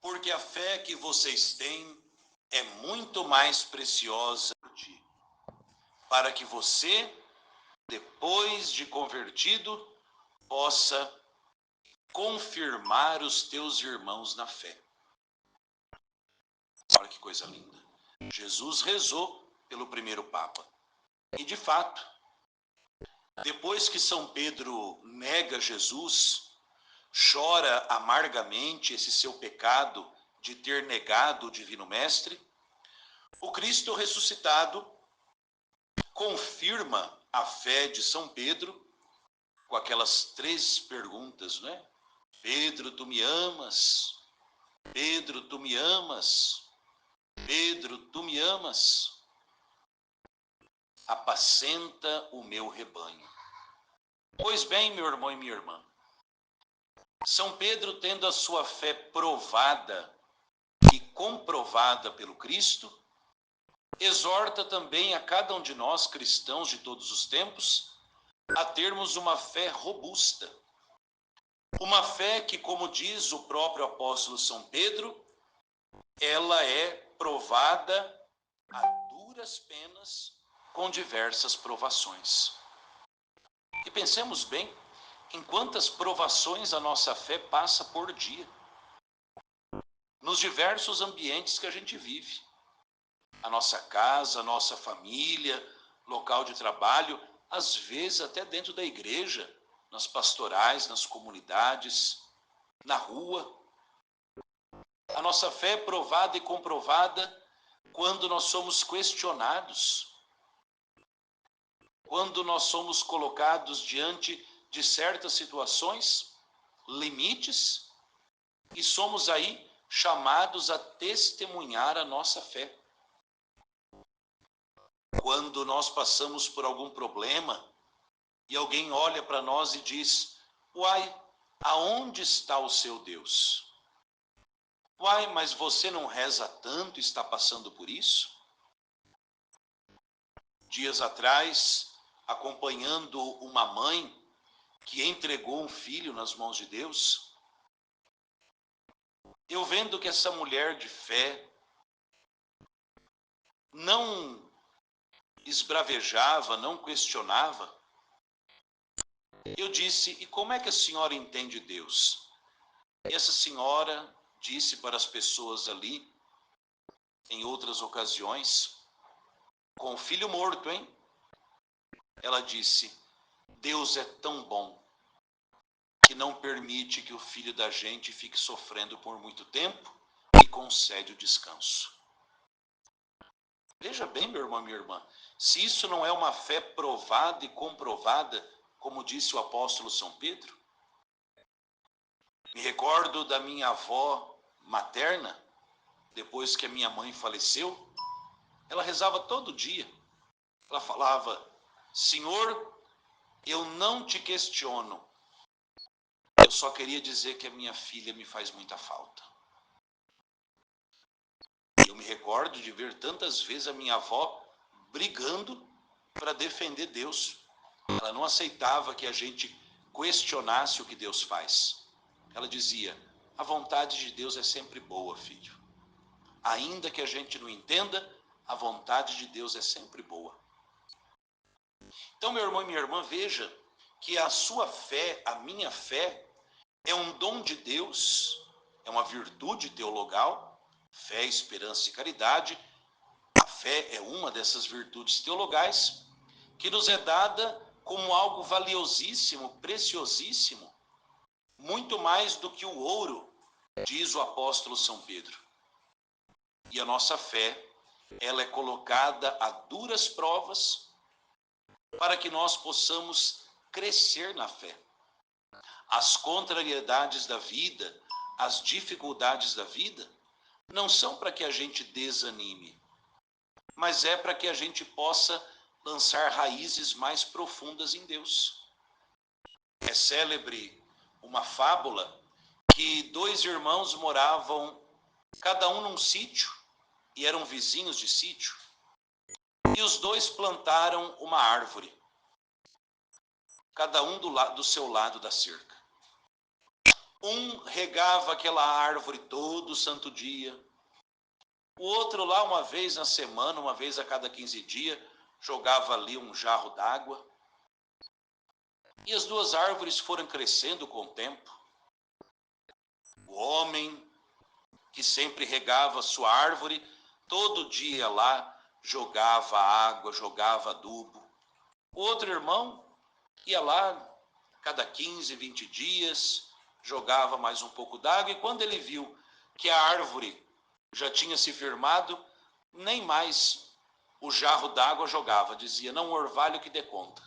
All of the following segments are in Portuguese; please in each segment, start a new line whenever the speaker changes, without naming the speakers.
porque a fé que vocês têm é muito mais preciosa para que você, depois de convertido, possa confirmar os teus irmãos na fé. Olha que coisa linda. Jesus rezou pelo primeiro Papa. E de fato, depois que São Pedro nega Jesus, chora amargamente esse seu pecado de ter negado o Divino Mestre, o Cristo ressuscitado confirma a fé de São Pedro com aquelas 3 perguntas, não é? Pedro, tu me amas? Pedro, tu me amas? Pedro, tu me amas? Apacenta o meu rebanho. Pois bem, meu irmão e minha irmã, São Pedro, tendo a sua fé provada e comprovada pelo Cristo, exorta também a cada um de nós, cristãos de todos os tempos, a termos uma fé robusta. Uma fé que, como diz o próprio apóstolo São Pedro, ela é provada a duras penas com diversas provações. E pensemos bem em quantas provações a nossa fé passa por dia, nos diversos ambientes que a gente vive. A nossa casa, a nossa família, local de trabalho, às vezes até dentro da igreja, nas pastorais, nas comunidades, na rua. A nossa fé é provada e comprovada quando nós somos questionados, quando nós somos colocados diante de certas situações, limites, e somos aí chamados a testemunhar a nossa fé. Quando nós passamos por algum problema e alguém olha para nós e diz: uai, aonde está o seu Deus? Uai, mas você não reza tanto e está passando por isso? Dias atrás, acompanhando uma mãe que entregou um filho nas mãos de Deus, eu vendo que essa mulher de fé não esbravejava, não questionava, eu disse: e como é que a senhora entende Deus? E essa senhora disse para as pessoas ali, em outras ocasiões, com o filho morto, hein? Ela disse: Deus é tão bom que não permite que o filho da gente fique sofrendo por muito tempo e concede o descanso. Veja bem, meu irmão e minha irmã, se isso não é uma fé provada e comprovada, como disse o apóstolo São Pedro. Me recordo da minha avó materna, depois que a minha mãe faleceu, ela rezava todo dia. Ela falava: Senhor, eu não te questiono, eu só queria dizer que a minha filha me faz muita falta. Eu me recordo de ver tantas vezes a minha avó brigando para defender Deus. Ela não aceitava que a gente questionasse o que Deus faz. Ela dizia: a vontade de Deus é sempre boa, filho. Ainda que a gente não entenda, a vontade de Deus é sempre boa. Então, meu irmão e minha irmã, veja que a sua fé, a minha fé, é um dom de Deus, é uma virtude teologal, fé, esperança e caridade. A fé é uma dessas virtudes teologais que nos é dada como algo valiosíssimo, preciosíssimo, muito mais do que o ouro, diz o apóstolo São Pedro. E a nossa fé, ela é colocada a duras provas para que nós possamos crescer na fé. As contrariedades da vida, as dificuldades da vida, não são para que a gente desanime, mas é para que a gente possa lançar raízes mais profundas em Deus. É célebre uma fábula que 2 irmãos moravam, cada um num sítio, e eram vizinhos de sítio, e os 2 plantaram uma árvore, cada um do seu lado da cerca. Um regava aquela árvore todo santo dia. O outro lá uma vez na semana, uma vez a cada 15 dias, jogava ali um jarro d'água. E as duas árvores foram crescendo com o tempo. O homem que sempre regava a sua árvore, todo dia lá jogava água, jogava adubo. O outro irmão ia lá, cada 15, 20 dias, jogava mais um pouco d'água, e quando ele viu que a árvore já tinha se firmado, nem mais o jarro d'água jogava, dizia, não, orvalho que dê conta.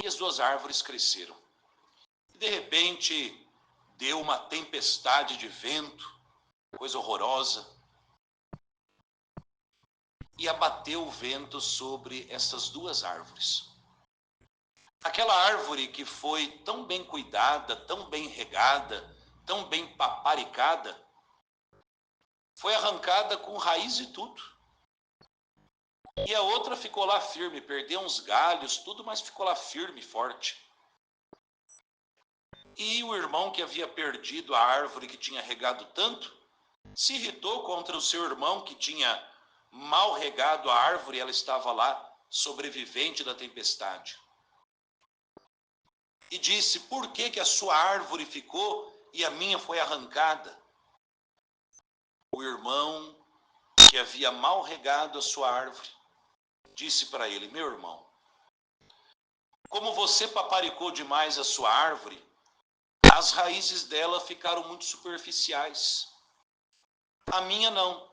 E as duas árvores cresceram. E de repente, deu uma tempestade de vento, coisa horrorosa, e abateu o vento sobre essas duas árvores. Aquela árvore que foi tão bem cuidada, tão bem regada, tão bem paparicada, foi arrancada com raiz e tudo. E a outra ficou lá firme, perdeu uns galhos, tudo, mas ficou lá firme e forte. E o irmão que havia perdido a árvore que tinha regado tanto, se irritou contra o seu irmão que tinha mal regado a árvore, ela estava lá, sobrevivente da tempestade. E disse, por que a sua árvore ficou e a minha foi arrancada? O irmão que havia mal regado a sua árvore, disse para ele, meu irmão, como você paparicou demais a sua árvore, as raízes dela ficaram muito superficiais. A minha não.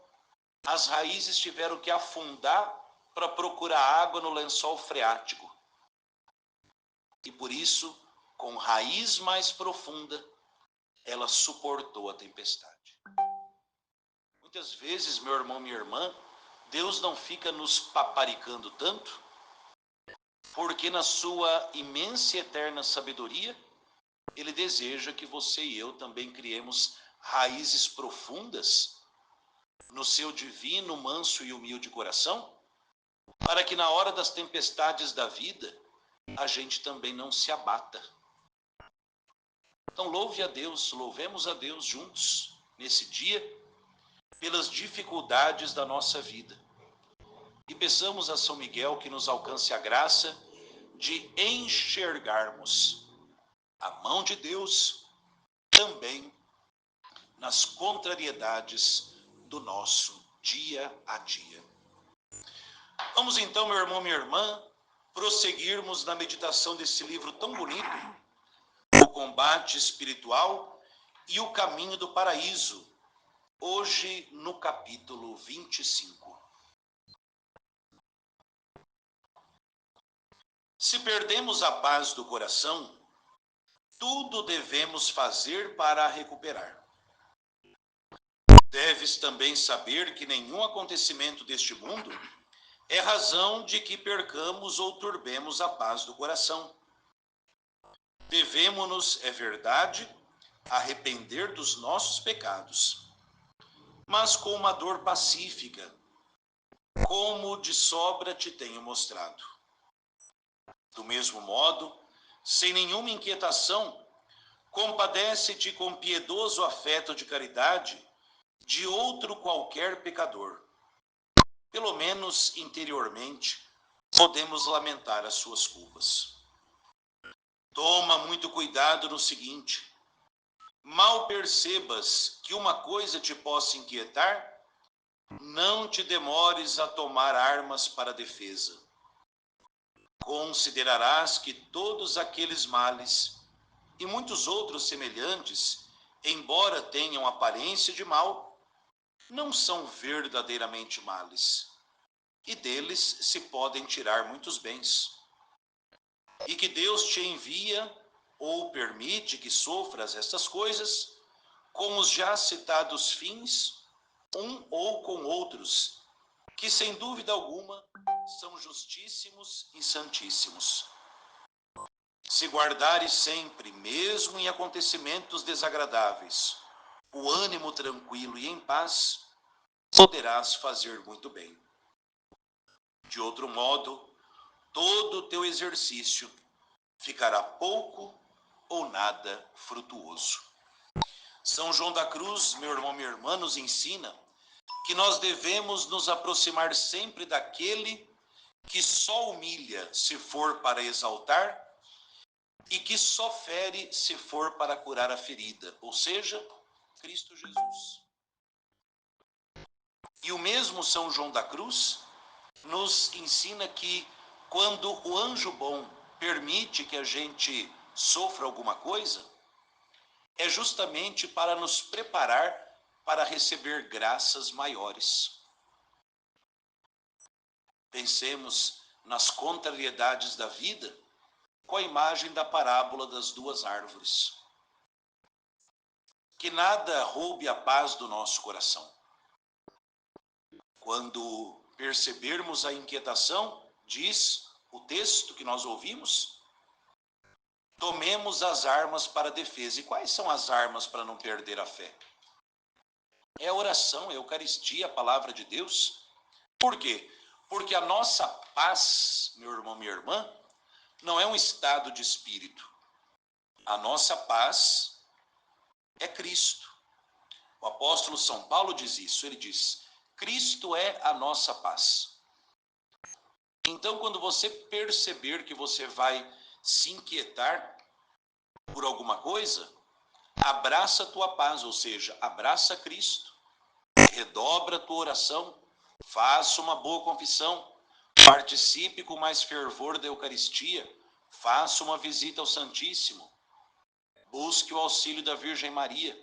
As raízes tiveram que afundar para procurar água no lençol freático. E por isso, com raiz mais profunda, ela suportou a tempestade. Muitas vezes, meu irmão, minha irmã, Deus não fica nos paparicando tanto, porque na sua imensa e eterna sabedoria, Ele deseja que você e eu também criemos raízes profundas no seu divino, manso e humilde coração, para que na hora das tempestades da vida, a gente também não se abata. Então louve a Deus, louvemos a Deus juntos, nesse dia, pelas dificuldades da nossa vida. E peçamos a São Miguel que nos alcance a graça de enxergarmos a mão de Deus também nas contrariedades do nosso dia a dia. Vamos então, meu irmão, minha irmã, prosseguirmos na meditação desse livro tão bonito, O Combate Espiritual e o Caminho do Paraíso, hoje no capítulo 25. Se perdemos a paz do coração, tudo devemos fazer para a recuperar. Deves também saber que nenhum acontecimento deste mundo é razão de que percamos ou turbemos a paz do coração. Devemo-nos, é verdade, arrepender dos nossos pecados, mas com uma dor pacífica, como de sobra te tenho mostrado. Do mesmo modo, sem nenhuma inquietação, compadece-te com piedoso afeto de caridade de outro qualquer pecador. Pelo menos interiormente, podemos lamentar as suas culpas. Toma muito cuidado no seguinte: mal percebas que uma coisa te possa inquietar, não te demores a tomar armas para a defesa. Considerarás que todos aqueles males e muitos outros semelhantes, embora tenham aparência de mal, não são verdadeiramente males, e deles se podem tirar muitos bens. E que Deus te envia ou permite que sofras estas coisas, com os já citados fins, um ou com outros, que sem dúvida alguma são justíssimos e santíssimos. Se guardares sempre, mesmo em acontecimentos desagradáveis, o ânimo tranquilo e em paz, poderás fazer muito bem. De outro modo, todo o teu exercício ficará pouco ou nada frutuoso. São João da Cruz, meu irmão, minha irmã, nos ensina que nós devemos nos aproximar sempre daquele que só humilha se for para exaltar e que só fere se for para curar a ferida, ou seja, Cristo Jesus. E o mesmo São João da Cruz nos ensina que quando o anjo bom permite que a gente sofra alguma coisa, é justamente para nos preparar para receber graças maiores. Pensemos nas contrariedades da vida com a imagem da parábola das duas árvores. Que nada roube a paz do nosso coração. Quando percebermos a inquietação, diz o texto que nós ouvimos, tomemos as armas para a defesa. E quais são as armas para não perder a fé? É a oração, é a Eucaristia, a palavra de Deus. Por quê? Porque a nossa paz, meu irmão, minha irmã, não é um estado de espírito. A nossa paz é Cristo. O apóstolo São Paulo diz isso, ele diz, Cristo é a nossa paz. Então, quando você perceber que você vai se inquietar por alguma coisa, abraça a tua paz, ou seja, abraça Cristo, redobra a tua oração, faça uma boa confissão, participe com mais fervor da Eucaristia, faça uma visita ao Santíssimo, busque o auxílio da Virgem Maria.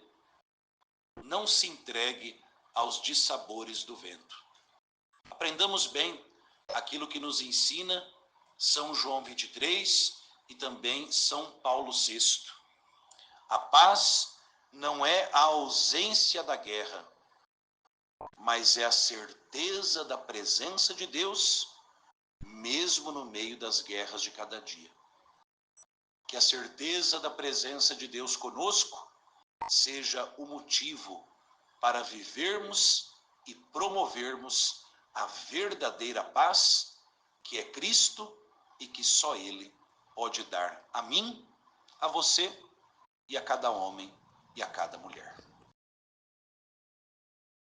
Não se entregue aos dissabores do vento. Aprendamos bem aquilo que nos ensina São João 23 e também São Paulo VI. A paz não é a ausência da guerra, mas é a certeza da presença de Deus, mesmo no meio das guerras de cada dia. Que a certeza da presença de Deus conosco seja o motivo para vivermos e promovermos a verdadeira paz, que é Cristo e que só Ele pode dar a mim, a você e a cada homem e a cada mulher.